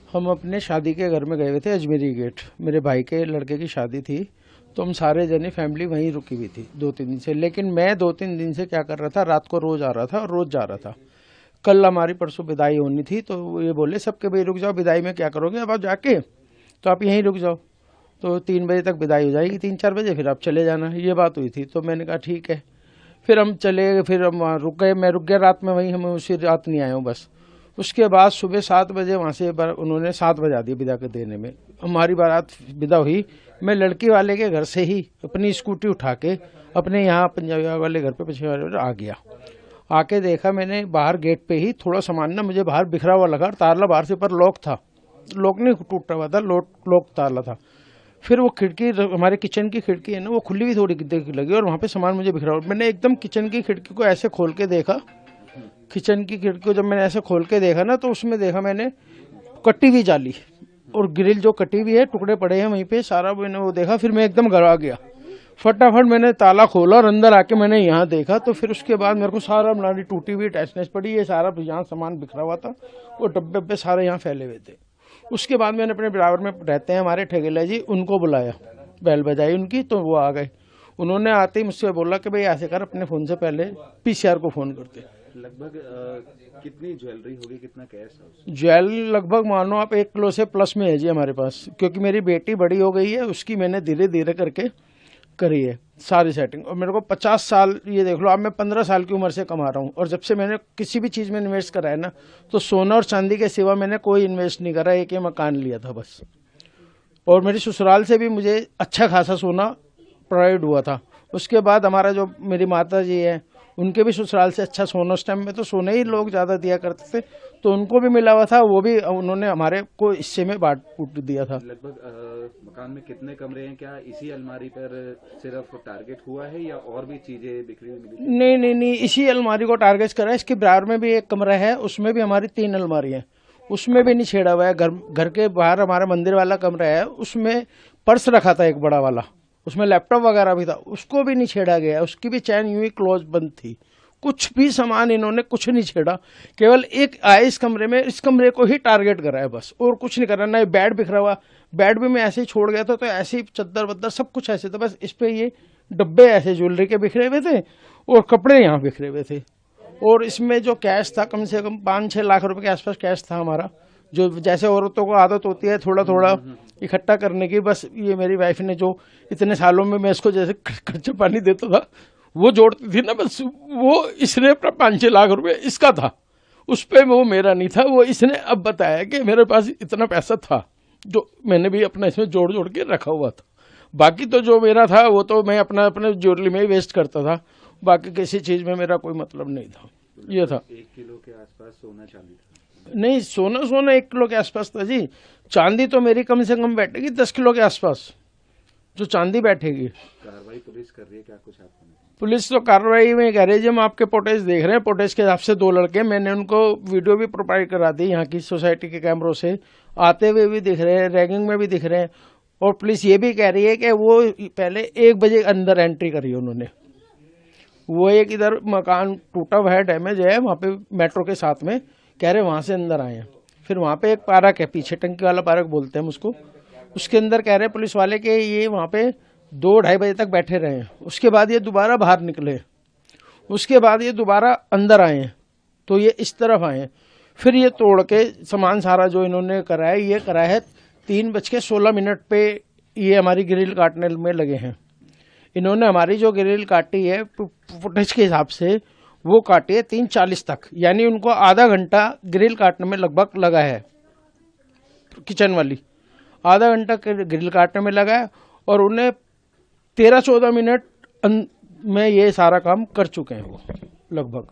हम अपने शादी के घर में गए हुए थे अजमेरी गेट। मेरे भाई के लड़के की शादी थी, तो हम सारे जने फैमिली वहीं रुकी हुई थी 2-3 दिन से। लेकिन मैं 2-3 दिन से क्या कर रहा था, रात को रोज आ रहा था और रोज जा रहा था। कल हमारी परसों विदाई होनी थी, तो ये बोले सबके भाई रुक जाओ, विदाई में क्या करोगे, अब आप जाके तो आप यहीं रुक जाओ, तो 3 बजे तक विदाई हो जाएगी, 3-4 बजे फिर आप चले जाना। ये बात हुई थी, तो मैंने कहा ठीक है। फिर हम चले, फिर हम वहाँ रुक गए, मैं रुक गया रात में वहीं, हम उसी रात नहीं आए हूँ बस। उसके बाद सुबह 7 बजे वहाँ से उन्होंने 7 बजा दिया विदा के देने में। हमारी बारात विदा हुई, मैं लड़की वाले के घर से ही अपनी स्कूटी उठा के अपने यहाँ पंजाबी वाले घर पे पीछे वाले आ गया। आके देखा मैंने बाहर गेट पे ही थोड़ा सामान ना मुझे बाहर बिखरा हुआ लगा, ताला बाहर से, पर लॉक था, लॉक नहीं टूटा हुआ था, लॉक ताला था। फिर वो खिड़की, हमारे किचन की खिड़की है ना, वो खुली हुई थोड़ी देर लगी और वहाँ पे सामान मुझे बिखरा हुआ। मैंने एकदम किचन की खिड़की को ऐसे खोल के देखा, किचन की खिड़की को जब मैंने ऐसे खोल के देखा ना, तो उसमें देखा मैंने कटी हुई जाली और ग्रिल जो कटी हुई है, टुकड़े पड़े हैं वहीं पे, सारा मैंने वो देखा। फिर मैं एकदम घर आ गया, फटाफट मैंने ताला खोला और अंदर आके मैंने यहाँ देखा। तो फिर उसके बाद मेरे को सारा हमारी टूटी हुई टैचनेस पड़ी, ये सारा यहाँ सामान बिखरा हुआ था, वो डब्बे डब्बे सारे यहाँ फैले हुए थे। उसके बाद मैंने अपने बराबर में रहते हैं हमारे ठेकेला जी, उनको बुलाया, बैल बजाई उनकी, तो वो आ गए। उन्होंने आते ही मुझसे बोला कि भाई ऐसे कर, अपने फ़ोन से पहले पीसीआर को फ़ोन करते। लगभग कितनी ज्वेलरी होगी, कितना कैश? ज्वेलरी लगभग मानो आप 1 किलो से प्लस में है जी हमारे पास, क्योंकि मेरी बेटी बड़ी हो गई है, उसकी मैंने धीरे धीरे करके करी है सारी सेटिंग। और मेरे को 50 साल, ये देख लो, अब मैं 15 साल की उम्र से कमा रहा हूँ, और जब से मैंने किसी भी चीज़ में इन्वेस्ट करा है ना, तो सोना और चांदी के सिवा मैंने कोई इन्वेस्ट नहीं करा। एक ये मकान लिया था बस, और मेरी ससुराल से भी मुझे अच्छा खासा सोना प्रोवाइड हुआ था। उसके बाद हमारा जो मेरी माता जी है, उनके भी ससुराल से अच्छा सोना, उस टाइम में तो सोने ही लोग ज़्यादा दिया करते थे, तो उनको भी मिला हुआ था, वो भी उन्होंने हमारे को हिस्से में बांट फूट दिया था। लगभग मकान में कितने कमरे हैं? क्या इसी अलमारी पर सिर्फ टारगेट हुआ है या और भी चीजें बिखरी हुई मिली? नहीं, इसी अलमारी को टारगेट करा है। इसके बराबर में भी एक कमरा है, उसमें भी हमारी 3 अलमारी हैं, उसमें भी नहीं छेड़ा हुआ है। घर के बाहर हमारा मंदिर वाला कमरा है, उसमें पर्स रखा था एक बड़ा वाला, उसमें लैपटॉप वगैरह भी था, उसको भी नहीं छेड़ा गया, उसकी भी चैन यूं ही क्लोज बंद थी। कुछ भी सामान इन्होंने कुछ नहीं छेड़ा, केवल एक आए इस कमरे में, इस कमरे को ही टारगेट करा है बस, और कुछ नहीं करा। ना बेड बिखरा हुआ, बेड भी मैं ऐसे ही छोड़ गया था, तो ऐसे ही चद्दर वद्दर सब कुछ ऐसे था, बस इस पे ये डब्बे ऐसे ज्वेलरी के बिखरे हुए थे और कपड़े यहाँ बिखरे हुए थे। और इसमें जो कैश था, कम से कम 5-6 लाख रुपए के आसपास कैश था हमारा, जो जैसे औरतों को आदत होती है थोड़ा थोड़ा इकट्ठा करने की। बस ये मेरी वाइफ ने जो इतने सालों में मैं इसको जैसे खर्चा पानी देता था, वो जोड़ती थी ना, बस वो इसने अपना 5-6 लाख रुपए इसका था, उस पर वो मेरा नहीं था। वो इसने अब बताया कि मेरे पास इतना पैसा था, जो मैंने भी अपना इसमें जोड़ जोड़ के रखा हुआ था। बाकी तो जो मेरा था वो तो मैं अपने ज्वेलरी में ही वेस्ट करता था, बाकी किसी चीज़ में मेरा कोई मतलब नहीं था। ये था 1 किलो के आसपास सोना चांदी था? नहीं, सोना 1 किलो के आसपास था जी। चांदी तो मेरी कम से कम बैठेगी 10 किलो के आसपास, जो चांदी बैठेगी। कार्रवाई पुलिस कर रही है क्या कुछ आपको? पुलिस तो कार्रवाई में कह रही है जी, हम आपके फुटेज देख रहे हैं, फुटेज के हिसाब से 2 लड़के, मैंने उनको वीडियो भी प्रोवाइड करा दी यहाँ की सोसाइटी के कैमरों से, आते हुए भी दिख रहे हैं, रैगिंग में भी दिख रहे हैं। और पुलिस ये भी कह रही है कि वो पहले 1 बजे अंदर एंट्री करी उन्होंने। वो एक इधर मकान टूटा हुआ है, डैमेज है, वहाँ पे मेट्रो के साथ में, कह रहे वहाँ से अंदर आए हैं। फिर वहाँ पे एक पार्क है पीछे, टंकी वाला पार्क बोलते हैं हम उसको, उसके अंदर कह रहे पुलिस वाले कि ये वहाँ पे 2-2:30 बजे तक बैठे रहे हैं। उसके बाद ये दोबारा बाहर निकले, उसके बाद ये दोबारा अंदर आए हैं, तो ये इस तरफ आए हैं। फिर ये तोड़ के सामान सारा जो इन्होंने कराया, ये कराया है 3:16 पे, ये हमारी ग्रिल काटने में लगे हैं। इन्होंने हमारी जो ग्रिल काटी है फुटेज के हिसाब से, वो काटी है 3:40 तक, यानी उनको आधा घंटा ग्रिल काटने में लगभग लगा है। किचन वाली आधा घंटा ग्रिल काटने में लगा है, और उन्हें 13-14 मिनट में ये सारा काम कर चुके हैं वो लगभग।